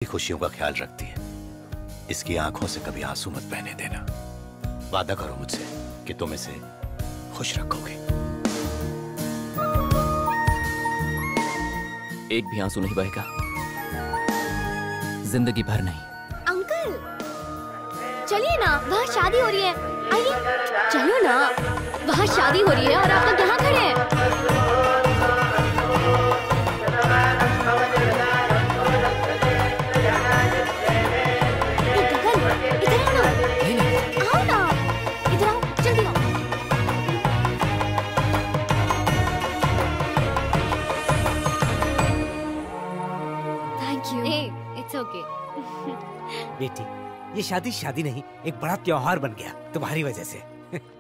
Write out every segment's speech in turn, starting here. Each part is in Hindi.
खुशियों का ख्याल रखती है। इसकी आंखों से कभी आंसू मत बहने देना। वादा करो मुझसे कि तुम इसे खुश रखोगे। एक भी आंसू नहीं बहेगा, जिंदगी भर नहीं। अंकल चलिए ना, वहाँ शादी हो रही है। आइए चलो ना, वहाँ शादी हो रही है और आप लोग यहाँ खड़े हैं। बेटी, ये शादी नहीं, एक बड़ा त्योहार बन गया तुम्हारी वजह से।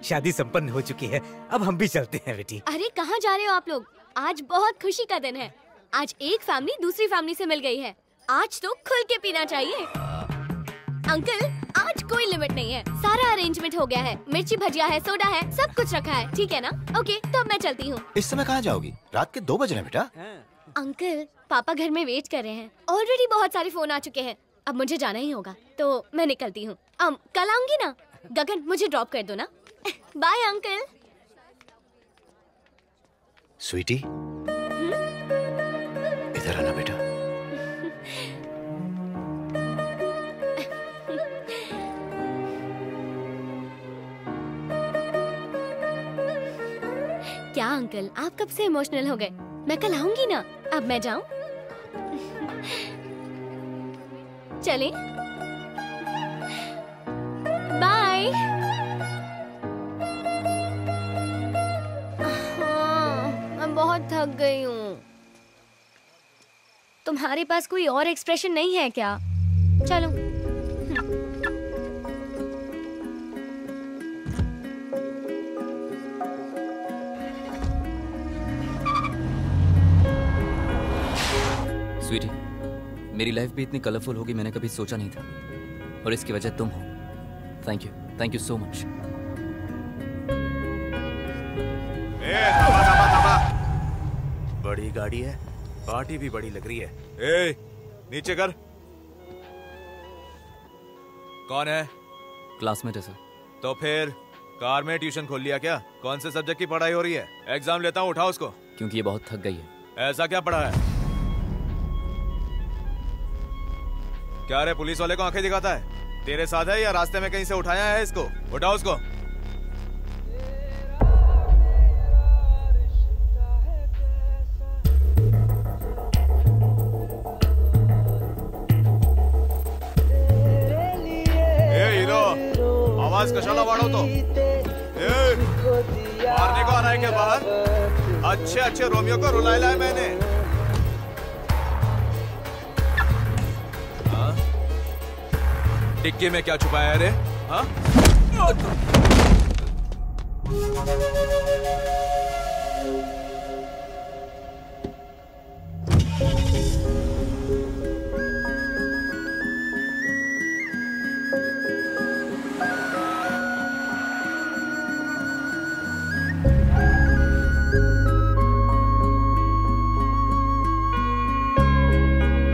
शादी संपन्न हो चुकी है, अब हम भी चलते हैं बेटी। अरे कहाँ जा रहे हो आप लोग? आज बहुत खुशी का दिन है। आज एक फैमिली दूसरी फैमिली से मिल गई है। आज तो खुल के पीना चाहिए। अंकल आज कोई लिमिट नहीं है, सारा अरेंजमेंट हो गया है। मिर्ची भजिया है, सोडा है, सब कुछ रखा है। ठीक है ना? ओके तो अब मैं चलती हूँ। इस समय कहाँ जाओगी? रात के 2 बज रहे हैं बेटा। अंकल पापा घर में वेट कर रहे हैं। ऑलरेडी बहुत सारे फोन आ चुके हैं। अब मुझे जाना ही होगा, तो मैं निकलती हूँ। कल आऊंगी ना? गगन मुझे ड्रॉप कर दो ना। Bye uncle. स्वीटी, इधर आना बेटा। क्या अंकल आप कब से इमोशनल हो गए? मैं कल आऊंगी ना। अब मैं जाऊं? चलें? बाय। मैं बहुत थक गई हूँ। तुम्हारे पास कोई और एक्सप्रेशन नहीं है क्या? चलो। स्वीटी, मेरी लाइफ भी इतनी कलरफुल होगी मैंने कभी सोचा नहीं था, और इसकी वजह तुम हो। Thank you so much. बड़ी गाड़ी है, पार्टी भी बड़ी लग रही है। ए, नीचे कर। कौन है? क्लासमेट है सर। तो फिर कार में ट्यूशन खोल लिया क्या? कौन से सब्जेक्ट की पढ़ाई हो रही है? एग्जाम लेता हूँ, उठाओ उसको। क्योंकि ये बहुत थक गई है। ऐसा क्या पढ़ा है? क्या रे, पुलिस वाले को आंखें दिखाता है? तेरे साथ है या रास्ते में कहीं से उठाया है इसको? उठाओ उसको। ए हीरो, आवाज कशाला वाढो तो? मारने को आना है क्या बाहर? अच्छे रोमियो को रुलाया है मैंने। टिक्की में क्या छुपाया है रे? हाँ?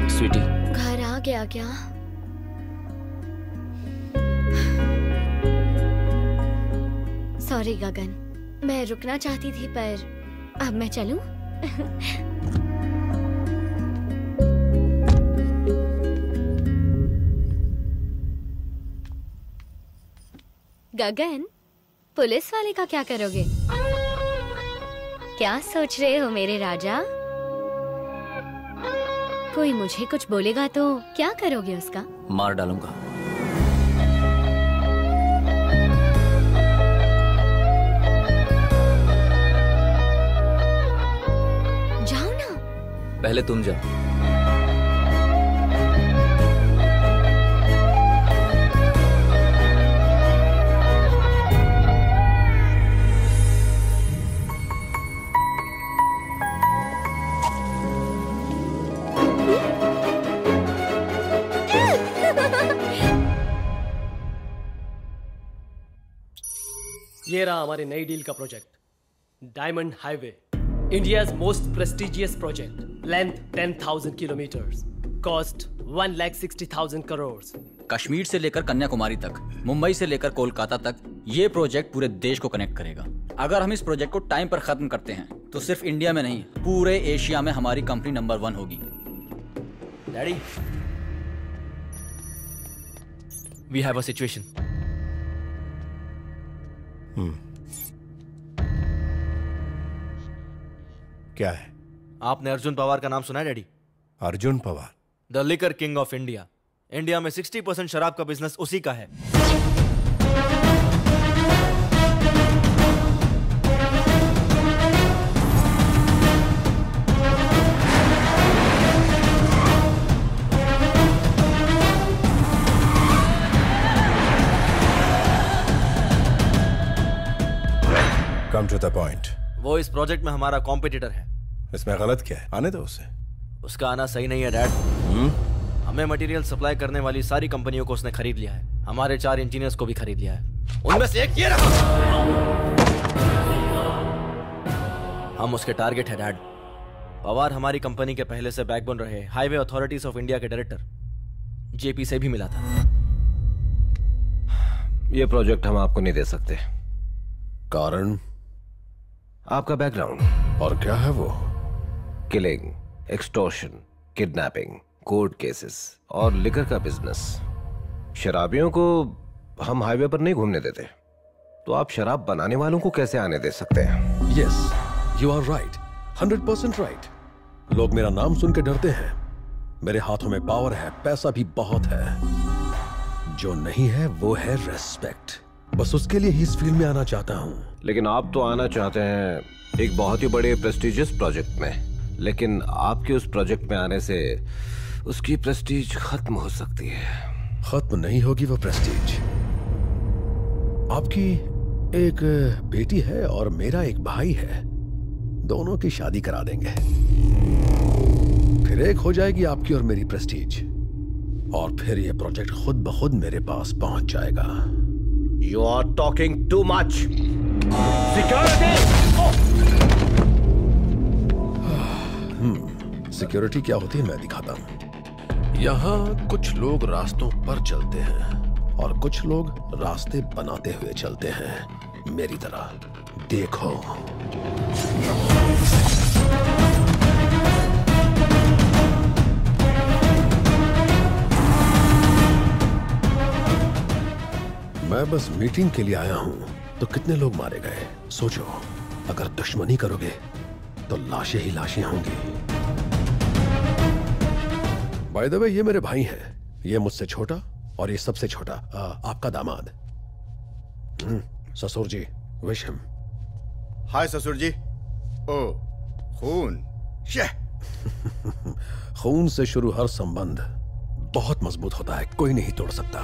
स्वीटी, घर आ गया क्या? सॉरी गगन, मैं रुकना चाहती थी पर अब मैं चलूं? गगन, पुलिस वाले का क्या करोगे? क्या सोच रहे हो मेरे राजा? कोई मुझे कुछ बोलेगा तो क्या करोगे उसका? मार डालूंगा। पहले तुम जाओ। ये रहा हमारी नई डील का project, diamond highway, India's most prestigious project, length 10,000 kilometres, cost 1,60,000 crore. Kashmir से लेकर कन्याकुमारी तक, मुंबई से लेकर कोलकाता तक, ये प्रोजेक्ट पूरे देश को कनेक्ट करेगा। अगर हम इस प्रोजेक्ट को टाइम पर खत्म करते हैं तो सिर्फ इंडिया में नहीं, पूरे एशिया में हमारी कंपनी नंबर 1 होगी। Daddy, we have a situation. क्या है? आपने अर्जुन पवार का नाम सुना है daddy? Arjun Pawar? The liquor king of India. India में 60% शराब का बिजनेस उसी का है। Come to the point. वो इस प्रोजेक्ट में हमारा कॉम्पिटिटर है। इसमें गलत क्या है? आने दो उसे। उसका आना सही नहीं है डैड। हमें मटेरियल सप्लाई करने वाली सारी कंपनियों को उसने खरीद लिया है। हमारे 4 इंजीनियर्स को भी खरीद लिया है। उनमें से एक ये रहा। हम उसके टारगेट है डैड। पवार हमारी कंपनी के पहले से बैकबोन रहे हाईवे अथॉरिटीज ऑफ इंडिया के डायरेक्टर जेपी से भी मिला था। ये प्रोजेक्ट हम आपको नहीं दे सकते। कारण? आपका बैकग्राउंड। और क्या है वो? Killing, extortion, kidnapping, court cases और लिकर का बिजनेस। शराबियों को हम हाईवे पर नहीं घूमने देते, तो आप शराब बनाने वालों को कैसे आने दे सकते हैं? Yes, you are right, 100% right. लोग मेरा नाम सुन के डरते हैं। मेरे हाथों में पावर है, पैसा भी बहुत है। जो नहीं है वो है रेस्पेक्ट। बस उसके लिए ही इस फील्ड में आना चाहता हूँ। लेकिन आप तो आना चाहते हैं एक बहुत ही बड़े प्रेस्टिजियस प्रोजेक्ट में, लेकिन आपके उस प्रोजेक्ट में आने से उसकी प्रेस्टीज खत्म हो सकती है। खत्म नहीं होगी वो प्रेस्टीज। आपकी एक बेटी है और मेरा एक भाई है। दोनों की शादी करा देंगे, फिर एक हो जाएगी आपकी और मेरी प्रेस्टीज, और फिर ये प्रोजेक्ट खुद ब खुद मेरे पास पहुंच जाएगा। You are talking too much. Security क्या होती है मैं दिखाता हूँ। यहाँ कुछ लोग रास्तों पर चलते हैं और कुछ लोग रास्ते बनाते हुए चलते हैं, मेरी तरह। देखो, मैं बस मीटिंग के लिए आया हूं, तो कितने लोग मारे गए सोचो। अगर दुश्मनी करोगे तो लाशें ही लाशें होंगी। बाय द वे, ये मेरे भाई हैं। ये मुझसे छोटा और ये सबसे छोटा आपका दामाद। ससुर जी, विश हिम। हाय ससुर जी। ओ, खून। खून से शुरू हर संबंध बहुत मजबूत होता है, कोई नहीं तोड़ सकता।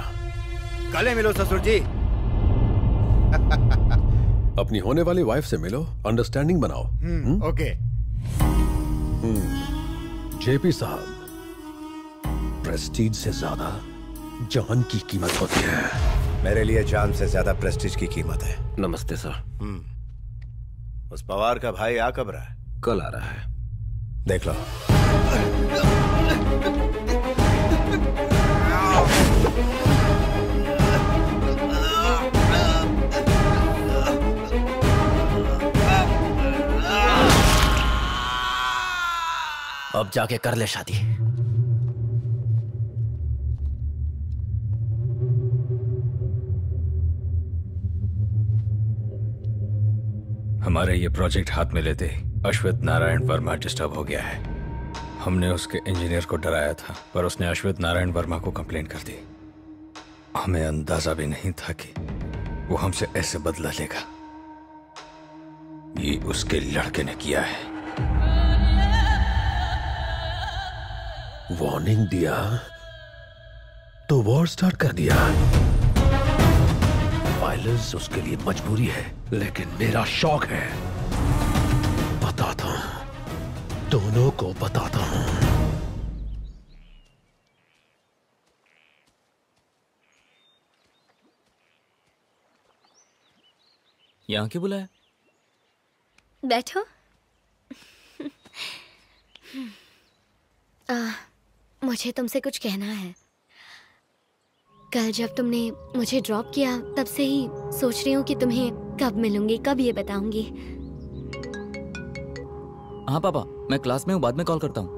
गले मिलो ससुर जी। अपनी होने वाली वाइफ से मिलो, अंडरस्टैंडिंग बनाओ। ओके। जेपी साहब, प्रेस्टीज से ज्यादा जान की कीमत होती है। मेरे लिए जान से ज्यादा प्रेस्टीज की कीमत है। नमस्ते सर। उस पवार का भाई आ कब रहा है? कल आ रहा है। देख लो। अब जाके कर ले शादी। हमारे ये प्रोजेक्ट हाथ में लेते अश्वथ नारायण वर्मा डिस्टर्ब हो गया है। हमने उसके इंजीनियर को डराया था, पर उसने अश्वथ नारायण वर्मा को कंप्लेंट कर दी। हमें अंदाजा भी नहीं था कि वो हमसे ऐसे बदला लेगा। ये उसके लड़के ने किया है। वार्निंग दिया तो वॉर स्टार्ट कर दिया। वायलेंस उसके लिए मजबूरी है, लेकिन मेरा शौक है। बताता हूं, दोनों को बताता हूं। यहाँ क्यों बुलाया? बैठो। मुझे तुमसे कुछ कहना है। कल जब तुमने मुझे ड्रॉप किया तब से ही सोच रही हूँ कि तुम्हें कब मिलूंगी, कब ये बताऊंगी। हाँ पापा, मैं क्लास में हूँ, बाद में कॉल करता हूँ।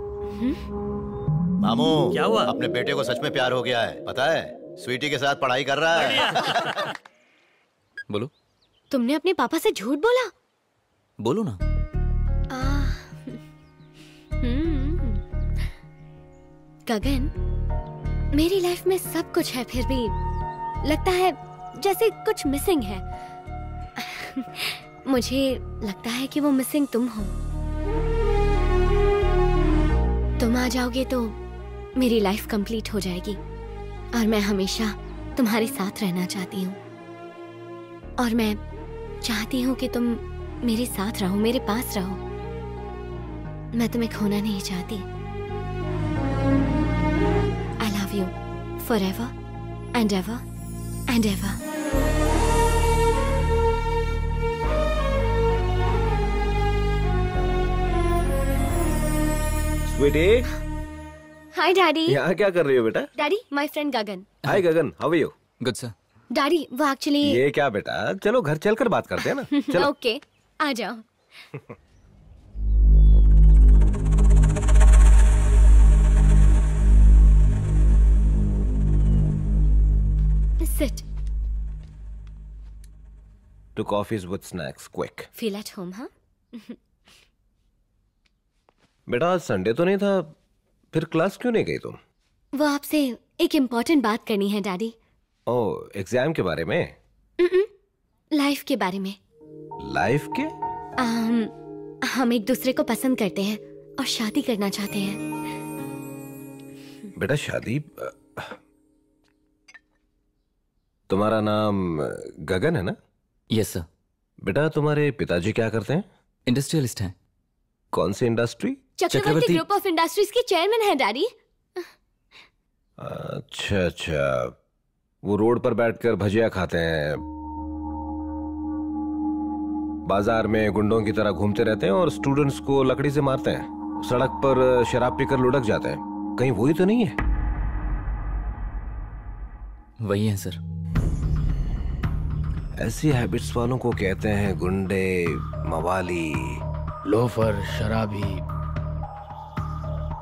मामू, क्या हुआ? अपने बेटे को सच में प्यार हो गया है, पता है? स्वीटी के साथ पढ़ाई कर रहा है। बोलो। तुमने अपने पापा से झूठ बोला? बोलो ना। गगन, मेरी लाइफ में सब कुछ है, फिर भी लगता है जैसे कुछ मिसिंग है। मुझे लगता है कि वो मिसिंग तुम हो। तुम आ जाओगे तो मेरी लाइफ कंप्लीट हो जाएगी और मैं हमेशा तुम्हारे साथ रहना चाहती हूँ। और मैं चाहती हूँ कि तुम मेरे साथ रहो, मेरे पास रहो। मैं तुम्हें खोना नहीं चाहती। I love you forever and ever and ever. Sweety, Hi Daddy. यहाँ क्या कर रही हो बेटा? Daddy, my friend Gagan. Hi Gagan, how are you? Good sir. Daddy, वो एक्चुअली ये क्या बेटा, चलो घर चलकर बात करते हैं ना। चलो। ओके, आ जाओ। Sit. Two coffees with snacks, quick. Feel at home, हाँ? बेटा आज संडे तो नहीं था, फिर क्लास क्यों नहीं गई तुम? वो आपसे एक इम्पोर्टेंट बात करनी है डैडी। ओह, एग्जाम के बारे में? लाइफ के बारे में। लाइफ के? हम एक दूसरे को पसंद करते हैं और शादी करना चाहते हैं। बेटा शादी? तुम्हारा नाम गगन है ना? Yes sir. बेटा तुम्हारे पिताजी क्या करते हैं? इंडस्ट्रियलिस्ट हैं। कौन सी industry? Chakravarti group of industries के चेयरमैन हैं डैडी। अच्छा अच्छा, वो रोड पर बैठकर भजिया खाते हैं, बाजार में गुंडों की तरह घूमते रहते हैं और स्टूडेंट्स को लकड़ी से मारते हैं, सड़क पर शराब पीकर लुढ़क जाते हैं। कहीं वही तो नहीं है? वही है सर। ऐसी हैबिट्स वालों को कहते हैं गुंडे, मवाली, लोफर, शराबी,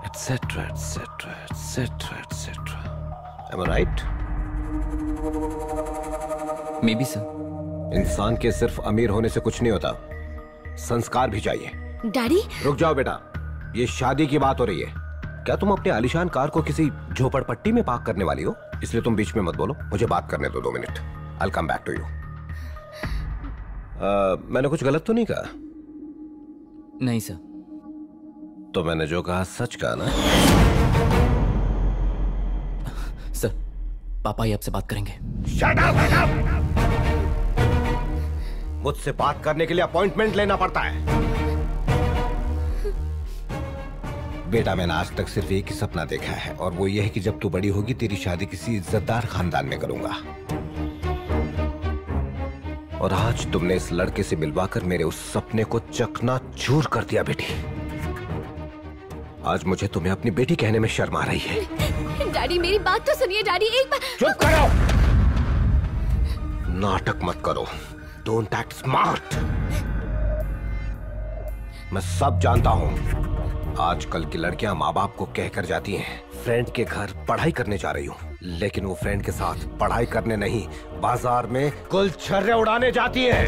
etcetera etcetera etcetera etcetera. Am I right? May be sir. इंसान के सिर्फ अमीर होने से कुछ नहीं होता, संस्कार भी चाहिए। डैडी रुक जाओ बेटा, ये शादी की बात हो रही है। क्या तुम अपने आलीशान कार को किसी झोपड़पट्टी में पार्क करने वाली हो? इसलिए तुम बीच में मत बोलो, मुझे बात करने दो 2 minute. I'll come back to you. मैंने कुछ गलत तो नहीं कहा? नहीं सर। तो मैंने जो कहा सच कहा ना? सर, पापा ही आपसे बात करेंगे। Shut up! मुझसे बात करने के लिए अपॉइंटमेंट लेना पड़ता है। बेटा मैंने आज तक सिर्फ एक ही सपना देखा है और वो ये है कि जब तू बड़ी होगी तेरी शादी किसी इज्जतदार खानदान में करूंगा। और आज तुमने इस लड़के से मिलवाकर मेरे उस सपने को चकनाचूर कर दिया बेटी। आज मुझे तुम्हें अपनी बेटी कहने में शर्म आ रही है। डैडी मेरी बात तो सुनिए डैडी, एक बार। चुप करो, नाटक मत करो, डोंट एक्ट स्मार्ट। मैं सब जानता हूं। आजकल की लड़कियां माँ बाप को कहकर जाती हैं फ्रेंड के घर पढ़ाई करने जा रही हूँ, लेकिन वो फ्रेंड के साथ पढ़ाई करने नहीं, बाजार में गुलछर्रे उड़ाने जाती हैं।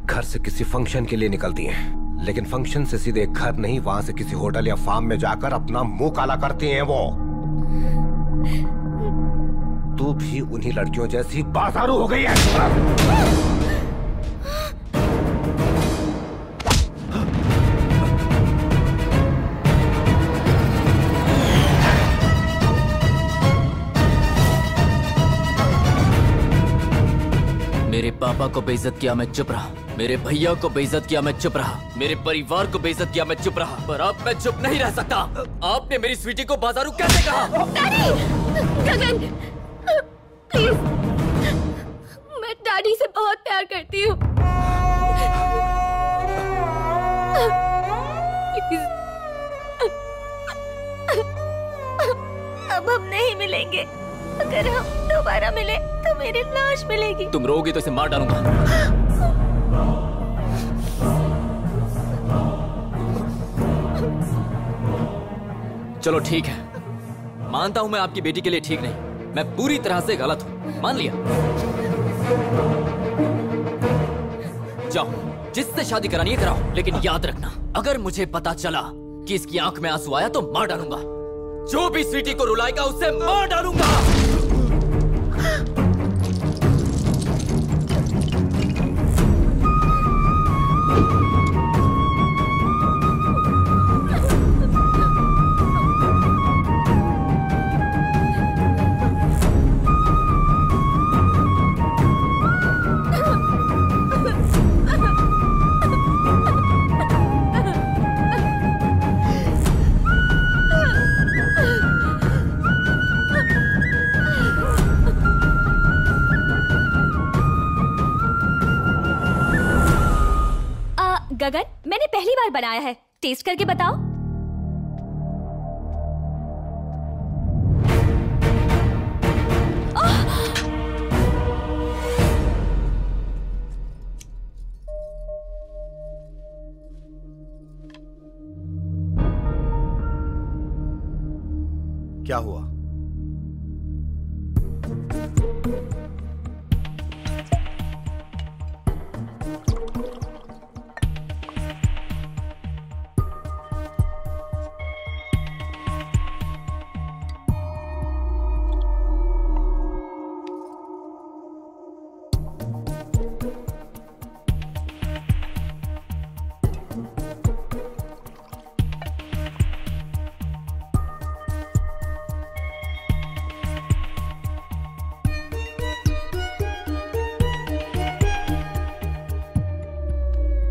घर से किसी फंक्शन के लिए निकलती हैं, लेकिन फंक्शन से सीधे घर नहीं, वहां से किसी होटल या फार्म में जाकर अपना मुंह काला करती हैं वो। तू भी उन्हीं लड़कियों जैसी बाजारू हो गई है। मेरे पापा को बेइज्जत किया मैं चुप रहा, मेरे भैया को बेइज्जत किया मैं चुप रहा, मेरे परिवार को बेइज्जत किया मैं चुप रहा, पर अब मैं चुप नहीं रह सकता। आपने मेरी स्वीटी को बाजारू कैसे कहा? गगन, प्लीज, मैं डैडी से बहुत प्यार करती हूँ। प्लीज, अब हम नहीं मिलेंगे। अगर हम दोबारा मिले तो मेरी लाश मिलेगी। तुम रोगी तो इसे मार डालूंगा। चलो ठीक है, मानता हूं मैं आपकी बेटी के लिए ठीक नहीं, मैं पूरी तरह से गलत हूं, मान लिया। जाओ, जिससे शादी करानी है कराओ, लेकिन याद रखना अगर मुझे पता चला कि इसकी आंख में आंसू आया तो मार डालूंगा। जो भी स्वीटी को रुलाएगा उसे मार डालूंगा। गगन, मैंने पहली बार बनाया है, टेस्ट करके बताओ। क्या हुआ?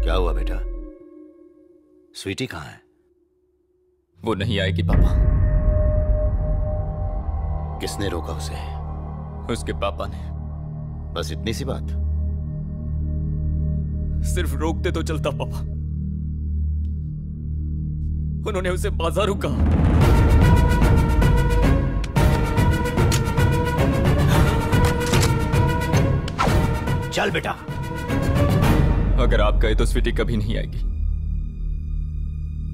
क्या हुआ बेटा? स्वीटी कहाँ है? वो नहीं आएगी पापा। किसने रोका उसे? उसके पापा ने। बस इतनी सी बात? सिर्फ रोकते तो चलता पापा, उन्होंने उसे बाजार रोका। चल बेटा। अगर आप गए तो स्वीटी कभी नहीं आएगी,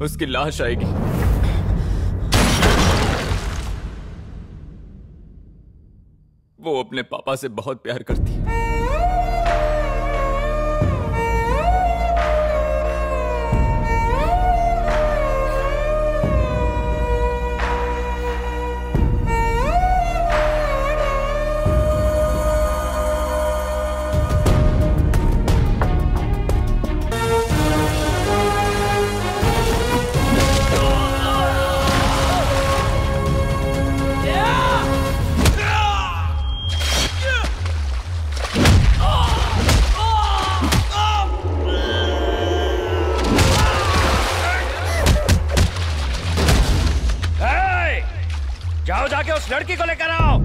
उसकी लाश आएगी। वो अपने पापा से बहुत प्यार करती है। जाओ जाके उस लड़की को लेकर आओ।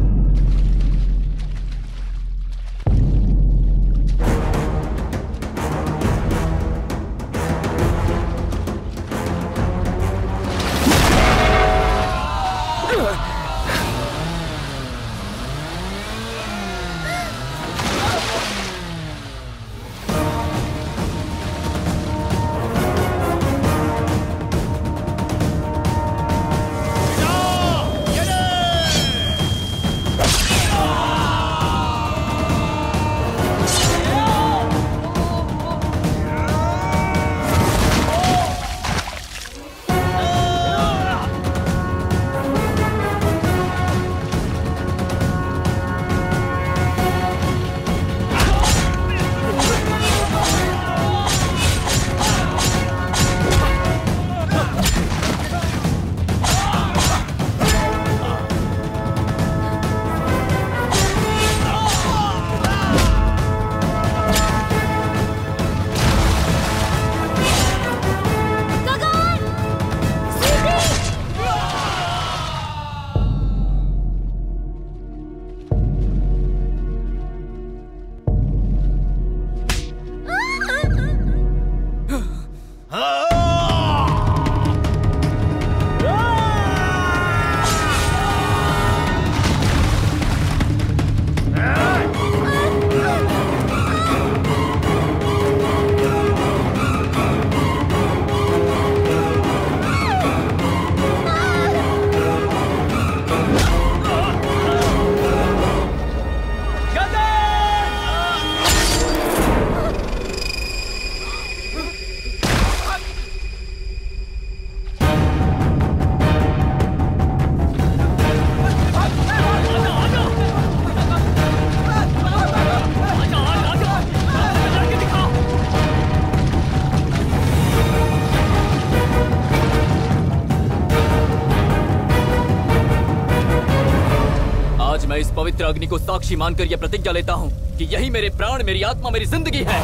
मैं इस पवित्र अग्नि को साक्षी मानकर यह प्रतिज्ञा लेता हूँ कि यही मेरे प्राण, मेरी आत्मा, मेरी जिंदगी है।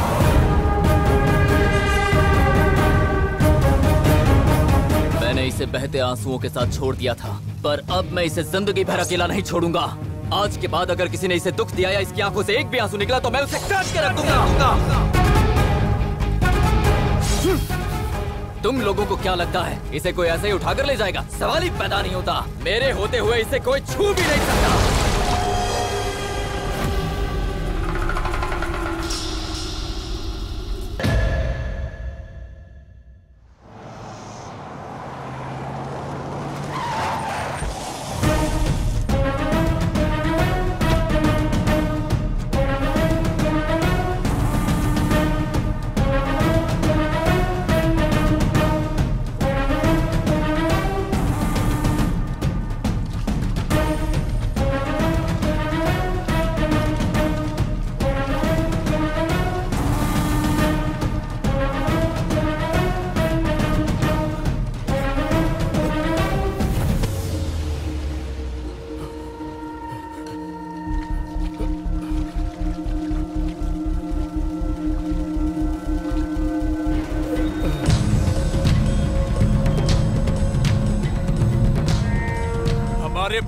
मैंने इसे बहते आंसुओं के साथ छोड़ दिया था, पर अब मैं इसे जिंदगी भर अकेला नहीं छोड़ूंगा। आज के बाद अगर किसी ने इसे दुख दिया या इसकी आंखों से एक भी आंसू निकला तो मैं उसे काट के रख दूंगा। तुम लोगों को क्या लगता है इसे कोई ऐसे ही उठाकर ले जाएगा? सवाल ही पैदा नहीं होता। मेरे होते हुए इसे कोई छू भी नहीं सकता।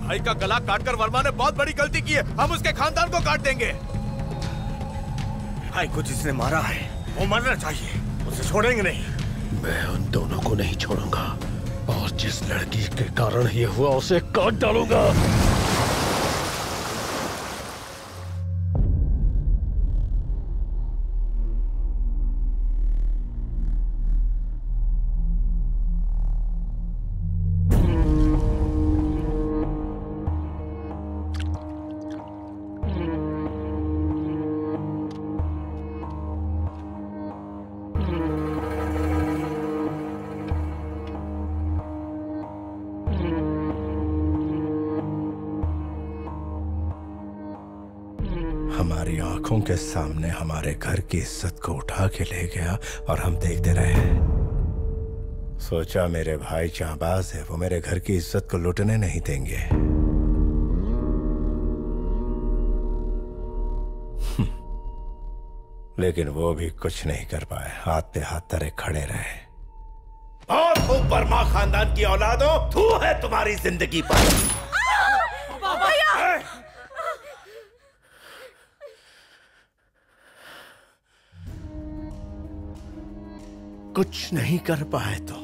भाई का गला काटकर वर्मा ने बहुत बड़ी गलती की है। हम उसके खानदान को काट देंगे। भाई को जिसने मारा है वो मरना चाहिए, उसे छोड़ेंगे नहीं। मैं उन दोनों को नहीं छोड़ूंगा और जिस लड़की के कारण ये हुआ उसे काट डालूंगा। हमारी आंखों के सामने हमारे घर की इज्जत को उठा के ले गया और हम देखते रहे। सोचा मेरे भाई जांबाज है, वो मेरे घर की इज्जत को लुटने नहीं देंगे। लेकिन वो भी कुछ नहीं कर पाए, हाथ पे हाथ धरे खड़े रहे। और खूब वर्मा खानदान की औलादो, तू है तुम्हारी जिंदगी पर। कुछ नहीं कर पाए तुम।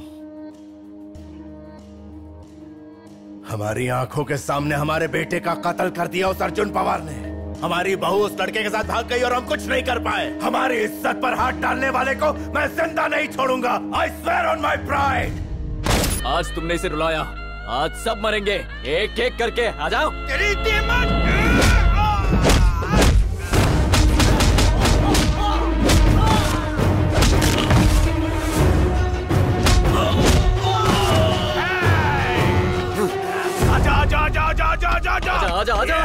हमारी आंखों के सामने हमारे बेटे का कत्ल कर दिया उस अर्जुन पवार ने। हमारी बहू उस लड़के के साथ भाग गई और हम कुछ नहीं कर पाए। हमारी इज्जत पर हाथ डालने वाले को मैं जिंदा नहीं छोड़ूंगा। I swear on my pride. आज तुमने इसे रुलाया, आज सब मरेंगे एक एक करके। आ जाओ। आजा आजा।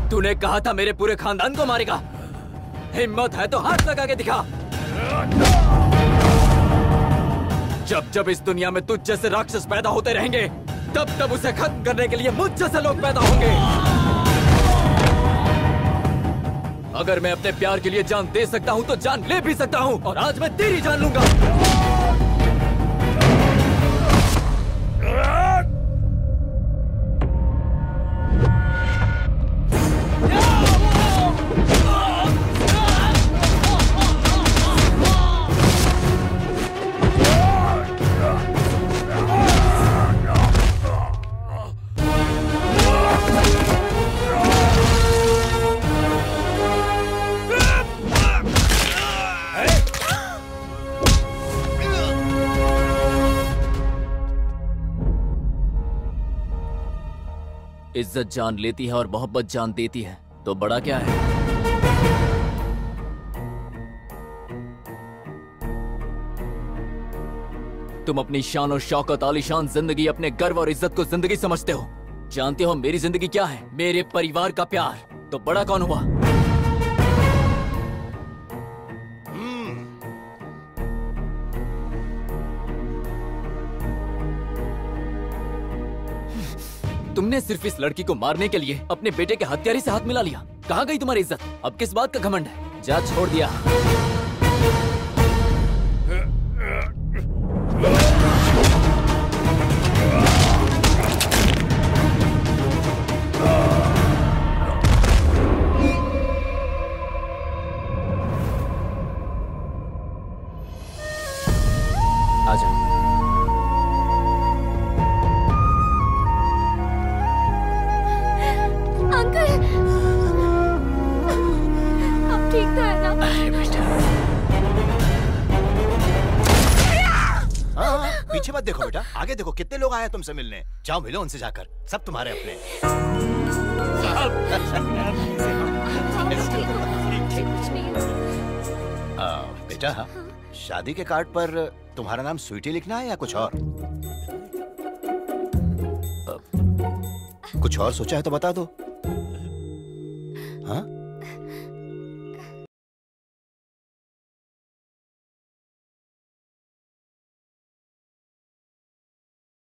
तूने कहा था मेरे पूरे खानदान को मारेगा। हिम्मत है तो हाथ लगा के दिखा। जब जब इस दुनिया में तुझ जैसे राक्षस पैदा होते रहेंगे, तब तब उसे खत्म करने के लिए मुझ जैसे लोग पैदा होंगे। अगर मैं अपने प्यार के लिए जान दे सकता हूं तो जान ले भी सकता हूं, और आज मैं तेरी जान लूंगा। इज्जत जान लेती है और मोहब्बत जान देती है, तो बड़ा क्या है। तुम अपनी शान और शौकत, आलीशान जिंदगी, अपने गर्व और इज्जत को जिंदगी समझते हो। जानते हो मेरी जिंदगी क्या है? मेरे परिवार का प्यार। तो बड़ा कौन हुआ? तुमने सिर्फ इस लड़की को मारने के लिए अपने बेटे के हत्यारे से हाथ मिला लिया। कहाँ गई तुम्हारी इज्जत? अब किस बात का घमंड है? जा, छोड़ दिया। आजा। अंकल, आप ठीक तो है ना? अरे बेटा, हाँ, पीछे मत देखो बेटा, आगे देखो, कितने लोग आए हैं तुमसे मिलने। जाओ मिलो उनसे जाकर, सब तुम्हारे अपने। बेटा, हाँ, शादी के कार्ड पर तुम्हारा नाम स्वीटी लिखना है या कुछ और? कुछ और सोचा है तो बता दो। हाँ?